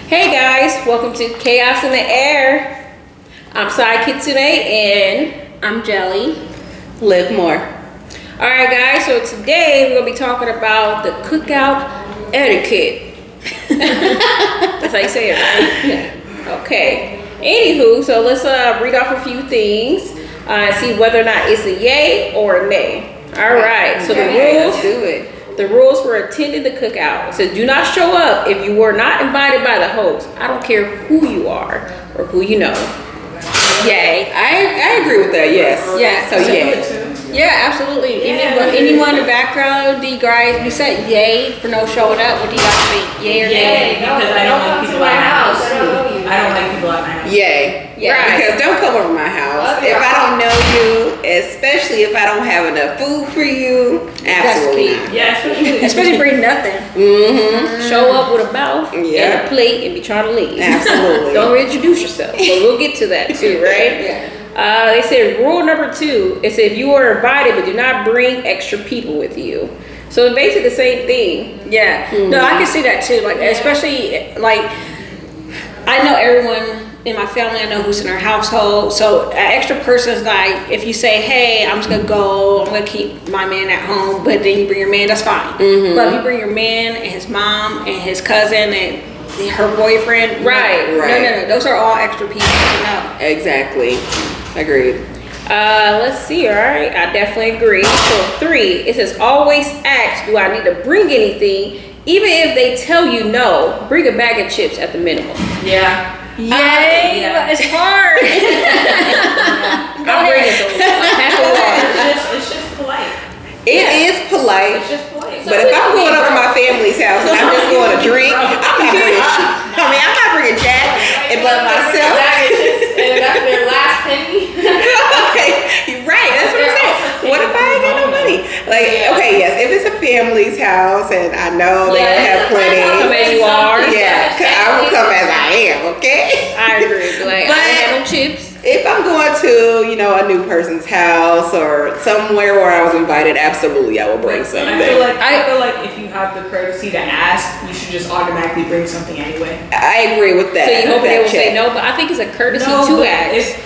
Hey guys, welcome to Chaos in the Air. I'm Kitsune and I'm Jelle. Live more. Alright guys, so today we're going to be talking about the cookout etiquette. That's how you say it, right? Yeah. Okay. Anywho, so let's read off a few things and see whether or not it's a yay or a nay. Alright, so the rules. Let's do it. The rules for attending the cookout. It says do not show up if you were not invited by the host. I don't care who you are or who you know. Yay. I agree with that, yes. Yeah. So yay. Yeah, absolutely. Anyone in the background, do you guys, you said yay for no showing up. What do you guys think? Yay or nay? Because I don't like people at my house. I don't like people at my house. Yay. Yeah. Right. Because don't come over my house. If I don't know you, especially if I don't have enough food for you, absolutely not. Yeah, Especially bring nothing. Mm-hmm. Show up with a mouth Yeah. and a plate and be trying to leave. Absolutely. Don't introduce yourself. But we'll get to that too, right? Yeah. They said rule number 2 is if you are invited but do not bring extra people with you. So basically the same thing. Yeah. No, I can see that too. Like, especially, like, I know everyone in my family, I know who's in our household. So an extra person is like, if you say, hey, I'm just gonna go, I'm gonna keep my man at home, but then you bring your man, that's fine. But if you bring your man and his mom and his cousin and her boyfriend, Right, no, those are all extra people to know. Exactly. Agreed. Let's see, all right. I definitely agree. So 3, it says always ask, do I need to bring anything? Even if they tell you no, bring a bag of chips at the minimum. Yeah. Yay, Yeah. it's hard. I'll bring it to half a water. It's just polite. It is polite. It's just polite. But if I'm going over my family's house and I'm just going to drink, I'm not bringing shit. I'm not bringing Jack but myself. And that's their last penny. Okay, right, that's what I'm saying. What if I ain't got no money? Like, okay, yes, if it's a family's house and I know they don't have plenty. Come as you are. Yeah, I will come as I am, okay? I agree. Like, But- I had no chips. If I'm going to, a new person's house or somewhere where I was invited, absolutely I will bring something. I feel like if you have the courtesy to ask, you should just automatically bring something anyway. I agree with that. So you hope they will say check. no, but I think it's a courtesy No, to but ask.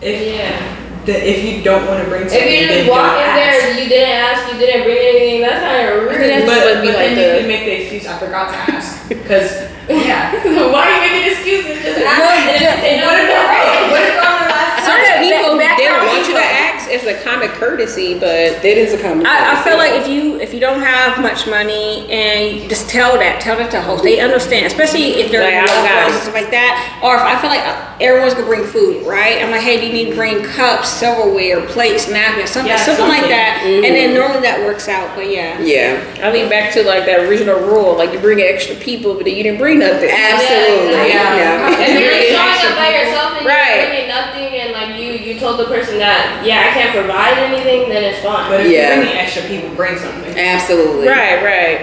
If you don't want to bring something, If you then just walk don't in there ask. and you didn't ask, you didn't bring anything, that's kind of rude. That's But would be like then you the- can make the excuse, I forgot to ask. Because, yeah. Why are you making excuses? Just ask. And if you say no, What if they're wrong? What if they're on the last Certain people, they don't background want you to info. ask. It's a common courtesy, but It is a common. I feel like if you don't have much money and you just tell that to the host, they understand, especially if they're Like, I don't loved got ones it. and stuff like that. Or if I feel like everyone's gonna bring food, right? I'm like, hey, do you need to bring cups, silverware, plates, napkins, something like that. And then normally that works out. But yeah. Yeah, I think back to like that original rule, like you bring extra people, but then you didn't bring nothing. absolutely. Yeah. If you're Bring just showing extra up by people. yourself and Right. you're bringing nothing and like you told the person that, yeah, I can't provide anything, then it's fine. But if Yeah. you're bringing extra people, bring something. Absolutely. Right.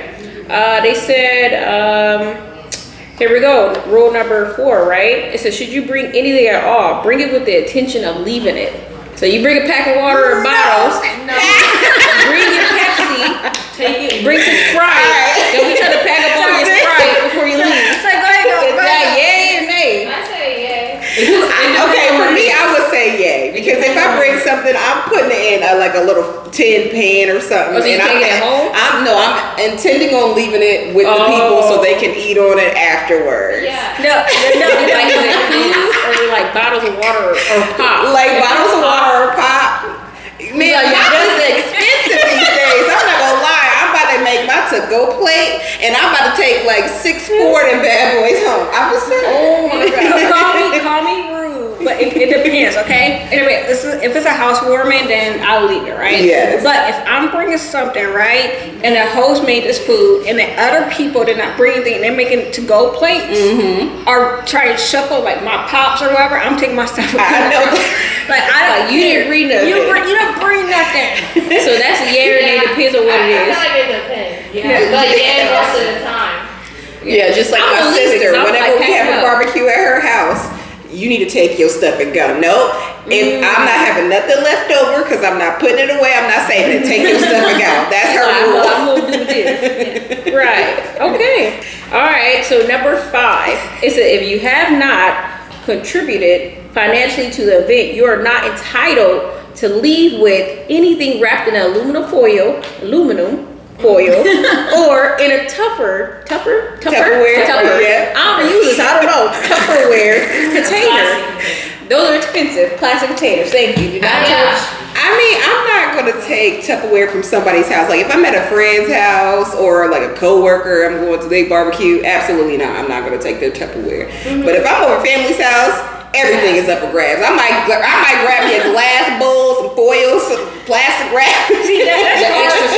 They said, here we go. Rule number 4, right? It says, should you bring anything at all, bring it with the intention of leaving it. So you bring a pack of water or bottles, bring your Pepsi, Take it. bring some Sprite. Don't be trying to pack up all your Sprite before you leave. It's like, go Is that yay or nay? I say yay. Okay, for me, I would say yay because if I bring something, I'm putting it in like a little tin pan or something. Oh, so you and take it home? I'm intending on leaving it with the people so they can eat on it afterwards. Yeah. No, Like is it food or like bottles of water or pop? Like bottles of water or pop. Man, pop is expensive these days. I'm not gonna lie. I'm about to make my to-go plate and I'm about to take like 6 Ford and bad boys home. I'm just saying. Oh my god. Call me rude. But it depends, okay? Anyway, if it's a housewarming, then I'll leave it, right? Yes. But if I'm bringing something, right, and the host made this food, and the other people did not bring anything, and they're making to-go plates, or trying to shuffle like my pops or whatever, I'm taking my stuff. I know. Like I don't. Like, you didn't bring nothing. You don't bring nothing. So that's a yay or nay, depends on what it I is. feel like it depends. Yeah. But yeah, most of the time. Yeah, just like I'm my gonna leave it, sister. 'cause I'm Whenever like we have packing a up. barbecue at her house, you need to take your stuff and go. Nope. If I'm not having nothing left over because I'm not putting it away, I'm not saving it. Take your stuff and go. That's her rule. I'm gonna do this. Right. Okay. All right. So number 5 is that if you have not contributed financially to the event, you are not entitled to leave with anything wrapped in aluminum foil, or in a Tupperware. Yeah. I don't use this. I don't know. Tupperware container. Those are expensive plastic containers. Thank you. Do not touch. I mean, I'm not gonna take Tupperware from somebody's house. Like if I'm at a friend's house or like a coworker, I'm going to their barbecue. Absolutely not. I'm not gonna take their Tupperware. But if I'm over family's house, everything is up for grabs. I might grab me a glass bowl, some foil, some plastic wrap. See, that's The extra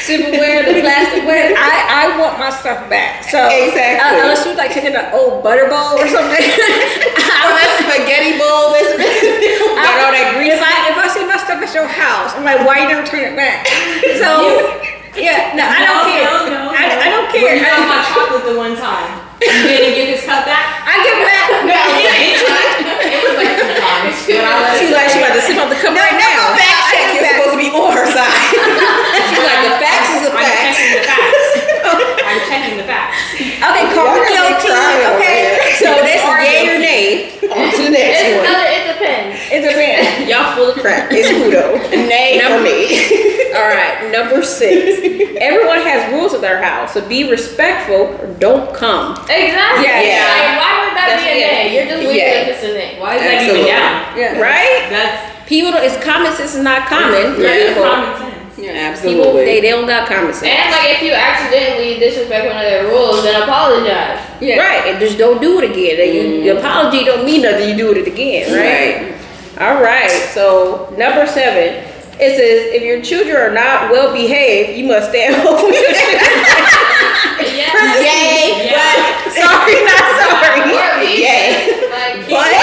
silverware, the plasticware. I want my stuff back. So Exactly. unless you like taking an old butter bowl or something. Or that spaghetti bowl. Got all that grease. If I see my stuff at your house, I'm like, why you never turn it back? So yeah, no, I don't care. I don't care. When you got my chocolate the one time, you didn't give his cup back? I give it back. No, It was like 2 times. She's like, she about to sip on the cup right now. Fact check is supposed to be on her side. She's like, the facts is a I'm fact. checking the facts. I'm checking the facts. Okay, call me Y'all guilty. trying over Okay. here. So that's a yay or nay. On to the next It's one. another, it depends. It depends. Y'all full of crap. It's kudo. Nay for me. All right, number 6. Everyone has rules at their house, so be respectful or don't come. Exactly. Yeah. Like, why would that That's be a it. nay? You're just leaving Yeah. if it's a nay. Why is that Absolutely. even down? Yeah. Right? That's People don't, it's common sense is not common. for Yeah. people. common sense. Absolutely. People, they don't got common sense. And like, if you accidentally disrespect one of their rules, then apologize. Yeah. Right, and just don't do it again. And your apology don't mean nothing, you do it again, right? All right, so number 7. It says, if your children are not well behaved, you must stay at home with your children. Yeah. Yay, Yeah. but sorry, not sorry. Or leave Yay. it. Like, But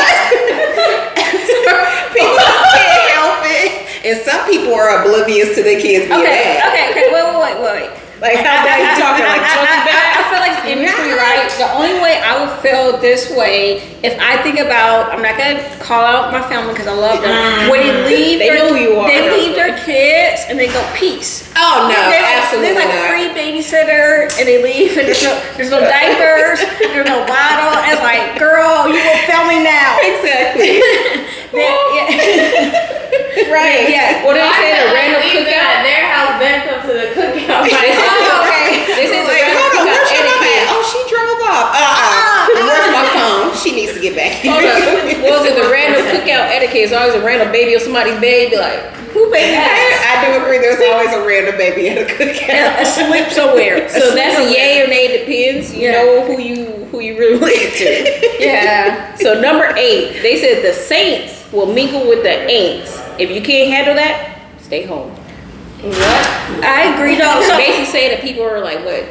people can't help it. And some people are oblivious to their kids being Okay, bad. okay, wait. Like, how bad you talking? Like, chunky bad? I feel like it's in between, right? The only way I would feel this way if I think about, I'm not gonna call out my family because I love them. When they leave, They know who you are. They leave their kids and they go peace. Oh no, absolutely There's like not. free babysitter and they leave and there's no diapers, there's no bottle. And it's like, girl, you will fail me now. Exactly. Right? Yeah. What do they say? A random leave them cookout? at their house, then come to the cookout. This is okay. This is a Like, random hold on, cookout where's your mom etiquette. at? Oh, she drove off. Where's my phone? She needs to get back. Hold on. What was it? The random cookout etiquette is always a random baby or somebody's baby. Be like, who baby? I do agree. There's always a random baby at a cookout. Asleep somewhere. So that's a yay or nay, depends. You know who you really related to. Yeah. So number 8, they said the saints will mingle with the ain'ts. If you can't handle that, stay home. What? I agree though. So Basically saying that people are like what?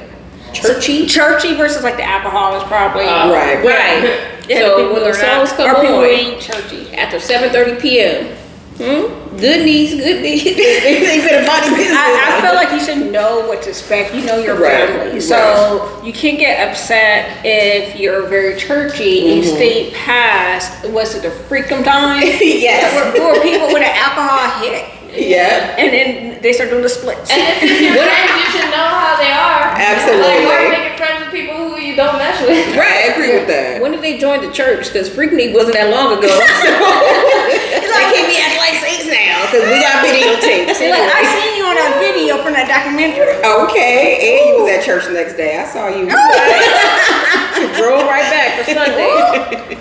churchy versus like the alcohol is probably Right. Right. Yeah, So people when the are songs not- come or people on ain't churchy. after 7:30 p.m. Good knees. They better body business. I feel like you should know what to expect. You know your Right, family, so you can't get upset if you're very churchy and you stay past. Was it the freakum time? Yes. Where people with the alcohol hit, Yeah. and then they start doing the splits. And if it's your friends, you should know how they are. Absolutely. Like, why making friends with people who you don't mess with? Right. I agree with that. When did they join the church? Because Freaknik wasn't that long ago. They can't be acting like saints now because we got videotapes. They're like, I seen you on that video from that documentary. Okay. And you was at church the next day. I saw you. Drove right back for Sunday.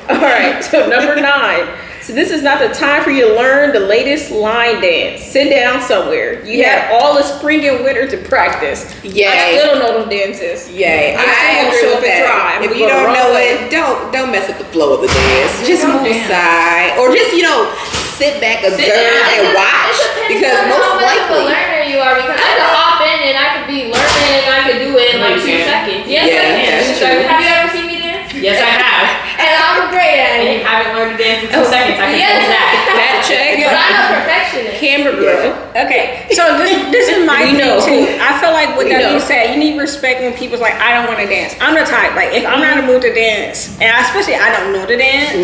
All right, so number 9. So this is not the time for you to learn the latest line dance. Sit down somewhere. You have all the spring and winter to practice. Yay. I still don't know those dances. Yay. I'm still I gonna agree show with up and that. try. I'm If gonna you go the don't wrong know way. it, don't mess up the flow of the dance. Just Don't move dance. aside, or just sit back, observe, and watch. Because most how much of a likely, learner you are, because I could hop in and I could be learning and I could do it in No, like you 2 can't. seconds. Yes, Yeah, I can. that's So, true. have you ever seen me dance? Yes, I have. And I'm I'm great at And you it. haven't learned to dance in 2 seconds. I can tell you that. Fact check. But I'm a perfectionist. Camera girl. Okay, so this is my We thing know. too. I feel like with We that know. being said, you need respect when people's like, I don't want to dance. I'm the type, like, if I'm not in the mood to dance, and especially I don't know to dance,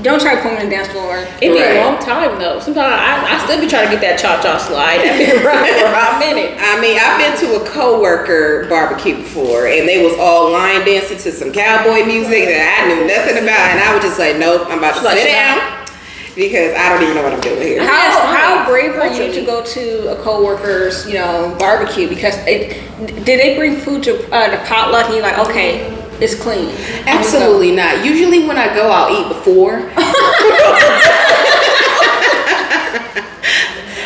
don't try to put me on the dance floor. It be Right. a long time though. Sometimes I still be trying to get that cha-cha slide. That be around for about a minute. I mean, I've been to a coworker barbecue before, and they was all line dancing to some cowboy music that I knew nothing about, and I was just like, nope, I'm about to Like, sit shut down because I don't even know what I'm doing here. That's fine. How brave are you Culturally. to go to a coworker's, barbecue? Because did they bring food to the potluck and you're like, okay, it's clean? Absolutely not. Usually when I go, I'll eat before.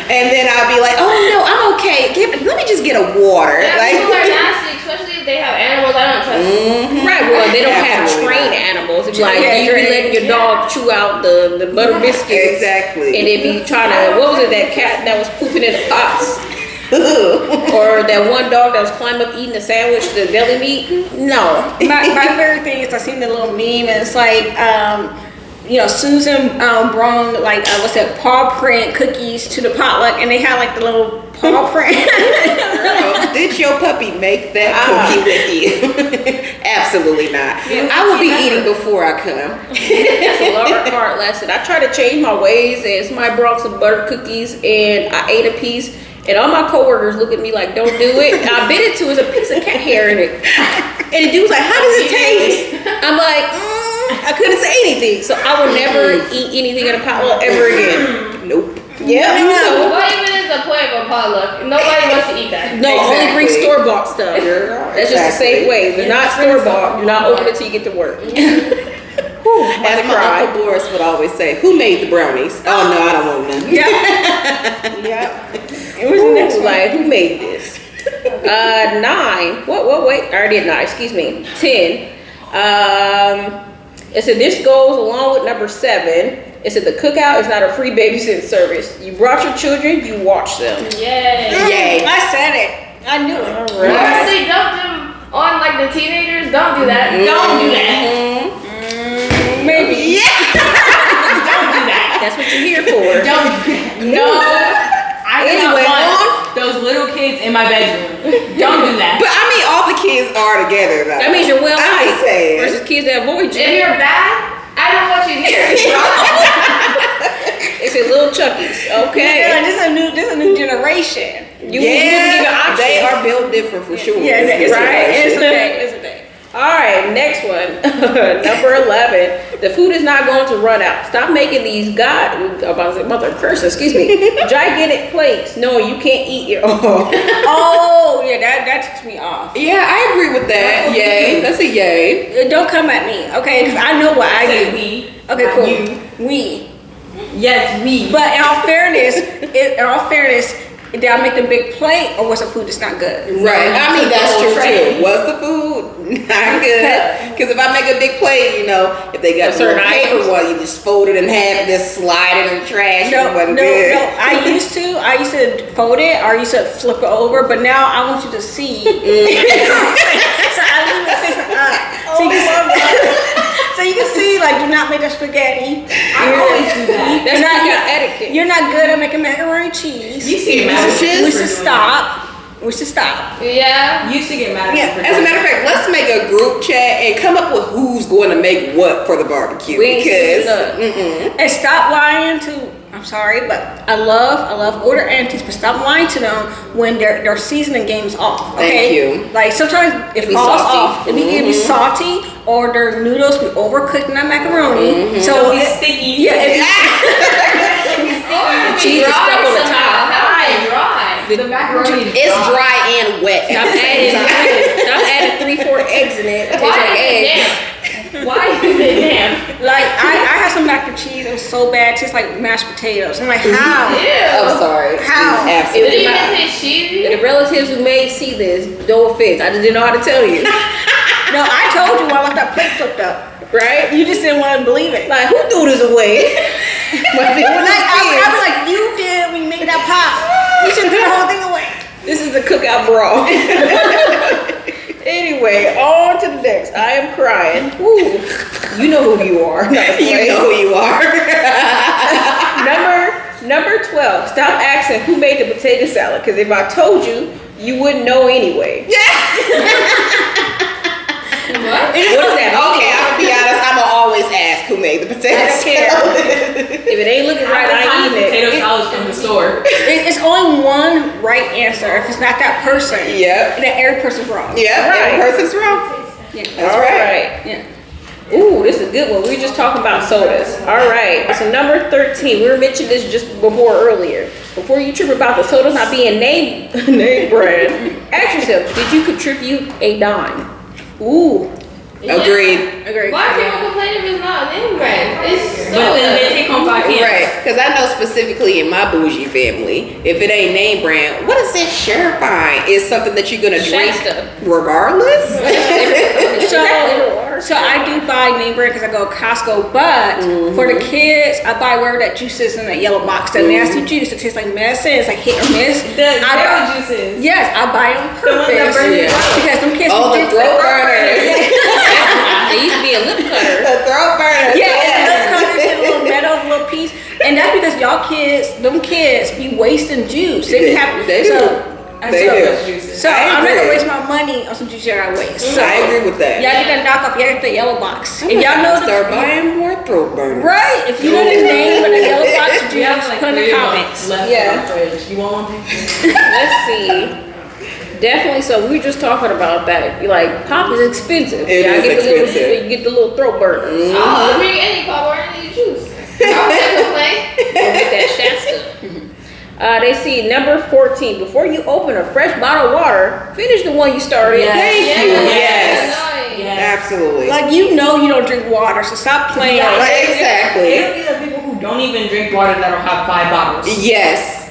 And then I'll be like, oh no, I'm okay. Let me just get a water. Yeah, Like, people are nasty, especially if they have animals. I don't trust them. Right, well, they don't have Absolutely trained not. animals. It's like Yeah, you be letting your yeah. dog chew out the butter biscuits. Exactly. And they be trying to, what was it, that cat that was pooping in the pots? Or that one dog that was climbing up eating the sandwich, the deli meat? No. My favorite thing is I seen the little meme and it's like, Susan brought like what's that paw print cookies to the potluck and they had like the little paw print. Girl, did your puppy make that cookie with you? Absolutely not. I will be eating before I come. That's a large hard lesson. I try to change my ways, and somebody brought some butter cookies, and I ate a piece, and all my coworkers look at me like, "Don't do it." And I bit into it, it's a piece of cat hair in it, and the dude was like, "How does it taste?" I'm like, I couldn't say anything, so I will never eat anything in a potluck ever again. Nope. Yeah, so What even is the point of a potluck? Nobody wants to eat that. no, only bring Exactly. store bought stuff. That's just the same way. If it's not store bought, do not open it till you get to work. As my Uncle Boris would always say, who made the brownies? Oh no, I don't want none. Yeah. It was the next Ooh, one. like, who made this? 9. Wait. I already did 9. Excuse me. 10. It said this goes along with number 7. It said the cookout is not a free babysitting service. You brought your children, you watch them. Yay. Yay. I said it. I knew it. All Once right. they dump them on like the teenagers, don't do that. Don't do that. Maybe. Don't do that. That's what you're here for. Don't do that. No. I do not Anyway, want those little kids in my bedroom. Don't do that. But I mean, all the kids are together though. That means you're well I'm liked saying. versus kids that avoid If you. you're bad, I don't want you here. It's a little Chuckies. Yeah, Okay. this is a new generation. You wouldn't give an option. They are built different for sure. Yeah, This it's right. okay. It's generation. okay. It's okay. All right, next one. Number 11. The food is not going to run out. Stop making these mother curses, excuse me, gigantic plates. No, you can't eat your own. Oh, yeah, that ticks me off. Yeah, I agree with that. Yay. That's a yay. Don't come at me, okay? Because I know what I Say do. we. Okay, not cool. You. We. Yes, me. But in all fairness, did I make the big plate or was the food just not good? Right. I mean, that's the whole true tray. too. Was the food not good? Because if I make a big plate, if they got A certain certain paper items. one, you just fold it in half and just slide it in the trash. No, it wasn't no, good. no. I used to fold it or I used to flip it over, but now I want you to see. So I leave it facing up. So you can see, like, do not make the spaghetti. I always do that. That's You're not- cookout etiquette. You're not good at making macaroni and cheese. You used to get mad at Cheese? me We for should doing stop. We should stop. Yeah. You used to get mad at me Yeah, for as a doing matter of fact, let's make a group chat and come up with who's going to make what for the barbecue. We ain't Because seen And stop lying to. I'm sorry, but I love older aunties, but stop lying to them when their seasoning game's off. Okay? Thank you. Like sometimes it be falls salty. off. It be salty, or their noodles be overcooked in that macaroni. So It'll be it- sticky. Yeah, it- The cheese is stuck on the top. How is it dry? The macaroni is it's dry and wet. Stop adding 3-4 eggs in it. It tastes Why like is eggs. it damp? Why is it damp? like I had some mac and cheese. It was so bad, it tastes like mashed potatoes. I'm like, how? I'm Ew. sorry. How? Did it Absolutely even not. taste cheesy? The relatives who may see this, no offense, I just didn't know how to tell you. No, I told you when I left that plate flipped up. Right? You just didn't want to believe it. Like, who threw this away? But they were Like, just I kids. was like, you did when you made that pop. You should throw the whole thing away. This is the cookout brawl. Anyway, on to the next. I am crying. Ooh, you know who you are. You know who you are. Number 12. Stop asking who made the potato salad, because if I told you, you wouldn't know anyway. What? What is that? Okay, I'm gonna be honest. I'm gonna always ask who made the potato I don't care. salad. If it ain't looking right, I ain't eating potato it. salads from the store. It's only one right answer. If it's not that person, Yep. then every person's wrong. Yep. Right. Every person's wrong. Yeah. That's All right. right. Yeah. Ooh, this is a good one. We were just talking about sodas. All right. So number 13. We were mentioning this just earlier. Before you trip about the sodas not being name brand, ask yourself, did you contribute a dime? Ooh. Agreed. Agreed. Why people complain if it's not a name brand? It's But then they take home 5 cans. Right, because I know specifically in my bougie family, if it ain't name brand, what is this Share Fine? Is something that you're gonna drink Shasta. regardless? So I do buy name brand because I go to Costco, but for the kids, I buy whatever that juice is in that yellow box, that nasty juice that tastes like medicine. It's like hit or miss. The I berry buy- juices. Yes, I buy them The one that purpose burns your throat. because them kids. Oh, the get throat burners. They used to be a lip cutter. The throat burners. Yeah, let's come into a little metal, little piece, and that's because them kids, be wasting juice. They be having They do. They do. So I I'm not agree. gonna waste my money on some juice that I waste. So I agree with that. y'all get that knockoff. Y'all get the yellow box. I'm If y'all know start the buying more throat burners. right, if you know the name of the yellow box We have juice, like put in 3 the of them comments. left Yeah. in the fridge. You want one? Let's see. Definitely. So we were just talking about that. Like pop is expensive. It is get expensive. The little, you get the little throat burners. I'll drink any pop or any juice. I wouldn't complain. Go get that Shasta. They see number 14. Before you open a fresh bottle of water, finish the one you started. Yes. Thank you. Yes. Annoying. Yes. Absolutely. Like you know you don't drink water, so stop playing. Yeah. Like, exactly. It'll be the people who don't even drink water that'll have 5 bottles. Yes.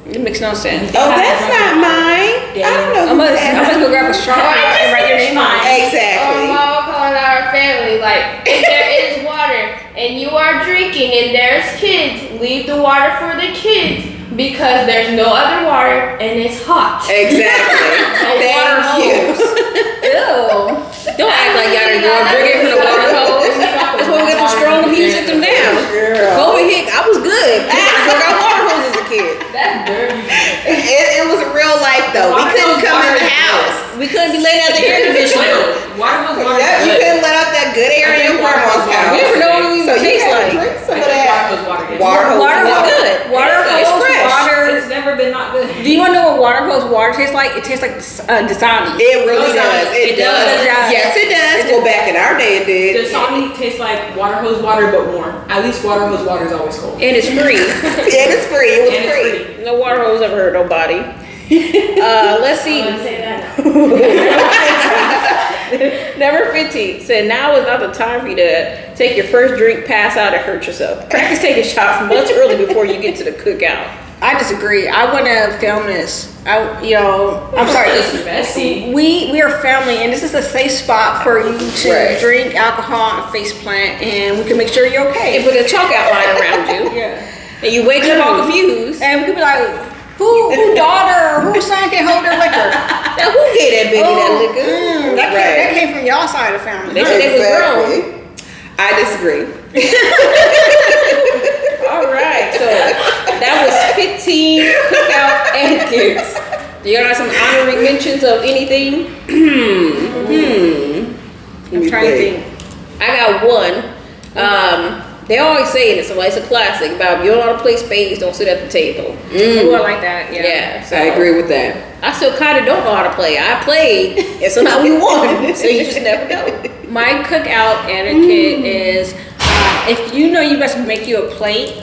It makes no sense. Oh, that's not mine. I don't know. I'm who gonna that is. go grab a straw and write your name on it. Exactly. Or mom calling our family, like, if there is water and you are drinking and there's kids, leave the water for the kids because there's no other water and it's hot. Exactly. Thank you. Ew. Don't act like y'all didn't grow up drinking from the water hose. That's why we got the strong abuse sit them down. Girl. COVID hit, I was good. I drank out water hose as a kid. That's dirty. It was real life though. We couldn't come in the house. We couldn't be laying out the air conditioner. Water was water. Yeah, you couldn't let out that good air in your grandma's house. We never know what it So you tastes had to like. drink some of Water that. was water. Water hose. Water was good. Water It's hose, fresh. water. It's never been not good. Do you want to know what water hose water tastes like? It tastes like Dasani. It really does. It does. does. Yes, it does. Well, back in our day, it The did. Dasani tastes like water hose water but warm. At least water hose water is always cold. And it's free. And it's free. It was And it's free. free. No water hose ever hurt nobody. Let's see. I wouldn't say that. Number 15 said now is not the time for you to take your first drink, pass out, and hurt yourself. Practice taking shots much early before you get to the cookout. I disagree. I want to film this. I'm sorry. This is messy. We are family, and this is a safe spot for you to Right. drink alcohol and face plant, and we can make sure you're And okay. put a chalk outline around you. Yeah. And you wake up all confused. And we could be like, who daughter or who son can hold their liquor? Now who gave that baby that liquor? That came from y'all side of the family. They said they was grown. I disagree. All right, so that was 15 cookout etiquettes. Do you got some honorary mentions of anything? I'm trying to think. I got one. They always say it, so it's a classic about if you don't know how to play spades, don't sit at the table. Ooh, I like that. Yeah. Yeah, so I agree with that. I still kind of don't know how to play. I played, and somehow we won. So you just never know. My cookout etiquette is if you know you best make you a plate,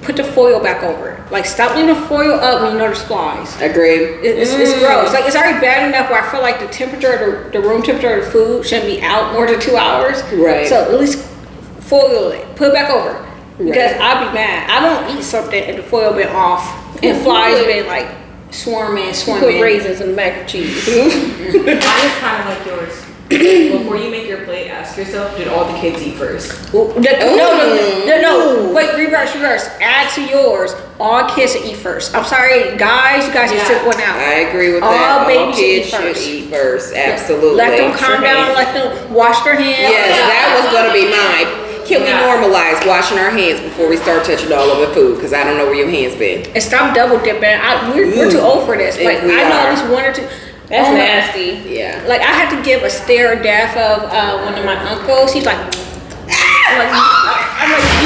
put the foil back over it. Like stop leaving the foil up when you know there's flies. Agreed. It's gross. Like it's already bad enough where I feel like the temperature, the room temperature of the food shouldn't be out more than 2 hours. Right. So at least foil it, put it back over. Because Right. I'll be mad. I won't eat something if the foil been off and flies been like swarming. Put raisins in the mac and cheese. Mine is kind of like yours. Before you make your plate, ask yourself, did all the kids eat first? No. Wait, reverse. Add to yours. All kids should eat first. I'm sorry, guys. You guys should sit one out. I agree with that. All babies kids should eat first. Absolutely. Let them calm down. Let them wash their hands. Yes, that was gonna be mine. Can we normalize washing our hands before we start touching all over food? Because I don't know where your hands been. And stop double dipping. We're too old for this. Like, We I know are. at least one or two. That's Oh my- nasty. Yeah. Like, I had to give a stare of death of one of my uncles. He's like, I'm like,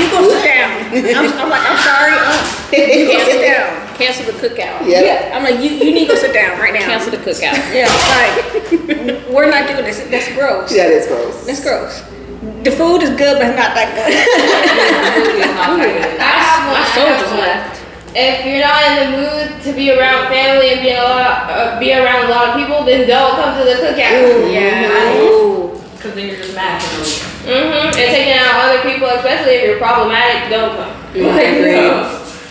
you go sit down. I'm like, I'm sorry. You go sit down. Cancel the cookout. Yeah. I'm like, you need to go sit down right now. Cancel the cookout. Yeah, like, we're not doing this. That's gross. That is gross. That's gross. The food is good, but it's not that good. I have one. My soul just left. If you're not in the mood to be around family and be around a lot of people, then don't come to the cookout. Because then you're just mad. And taking out other people, especially if you're problematic, don't come.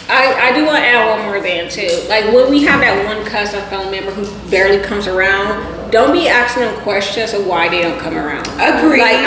I do want to add one more thing too. Like when we have that one cousin or family member who barely comes around, don't be asking them questions of why they don't come around. Agreed. Like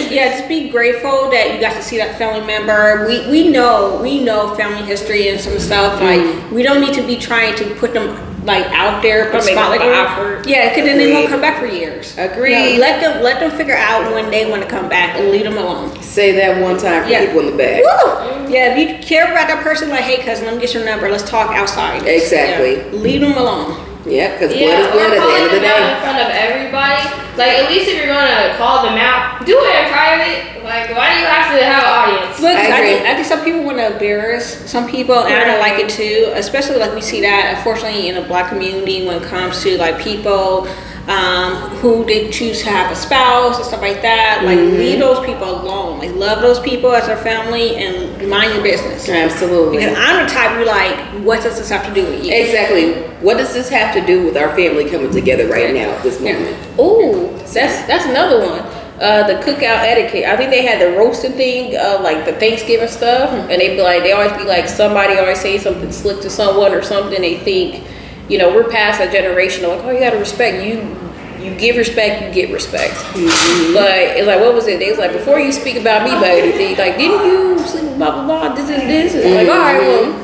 just be grateful that you got to see that family member. We know family history and some stuff. Like we don't need to be trying to put them like out there, put make them spotlight awkward. Yeah, because then they Agreed. won't come back for years. Agreed. You know, let them figure out when they want to come back and leave them alone. Say that one time for Yeah. people in the back. Woo! Yeah, if you care about that person, like, hey, cousin, let me get your number. Let's talk outside. Exactly. Yeah. Leave them alone. Yeah, because blood Yeah, is or blood at the calling end of the them out in day. front of everybody. Like, at least if you're gonna call them out, do it in private. Like, why do you have to have an audience? Look, I agree. I think some people want to embarrass some people, and I don't like it too. Especially like we see that, unfortunately, in the Black community when it comes to like people who they choose to have a spouse and stuff like that. Like, leave those people alone. Like, love those people as their family and mind your business. Absolutely. Because I'm the type who like, what does this have to do with you? Exactly. What does this have to do with our family coming together right now at this moment? Ooh, that's another one. The cookout etiquette. I think they had the roasting thing, like the Thanksgiving stuff, and they always be like somebody always say something slick to someone or something. They think, you know, we're past that generation. Like, oh, you gotta respect you. You give respect, you get respect. But it's like, what was it? They was like, before you speak about me by anything, like, didn't you sleep with blah blah blah? This and this. And like, all right,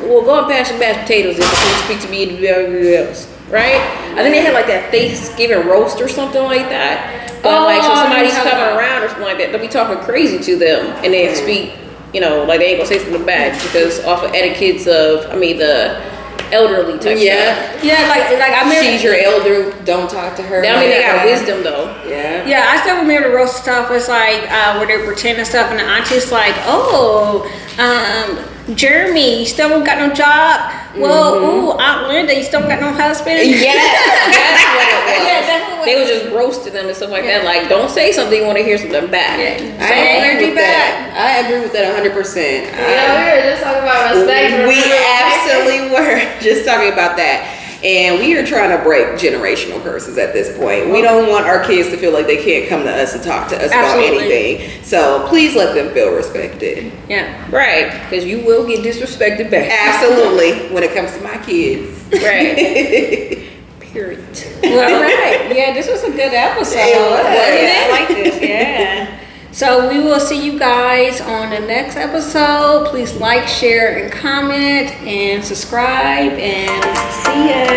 well, go and pass your mashed potatoes and before you speak to me and everybody else, right? I think they had like that Thanksgiving roast or something like that. But like, so somebody's coming around or something like that, they'll be talking crazy to them, and they speak, you know, like they ain't gonna say something bad because off of etiquettes of, the elderly type stuff. Yeah, like I remember. She's your elder. Don't talk to her. That don't mean they got like that. wisdom though. Yeah. Yeah, I still remember the roast stuff. It's like where they're pretending stuff, and the auntie's like, "Oh, Jeremy, you still don't got no job. Well, ooh, Aunt Linda, you still got no husband." Yeah, that's what it was. Yeah, that's what it They were just roasting them and stuff like that. Like, don't say something you want to hear something back. I agree with that. I agree with that 100%. You know, we were just talking about respect. We absolutely were just talking about that. And we are trying to break generational curses at this point. We don't want our kids to feel like they can't come to us and talk to us about anything. So please let them feel respected. Yeah. Right, because you will get disrespected back. Absolutely. When it comes to my kids. Right. Period. Well, all right. Yeah, this was a good episode. It was. Yeah, I like this. Yeah. So we will see you guys on the next episode. Please like, share, and comment, and subscribe. And see ya.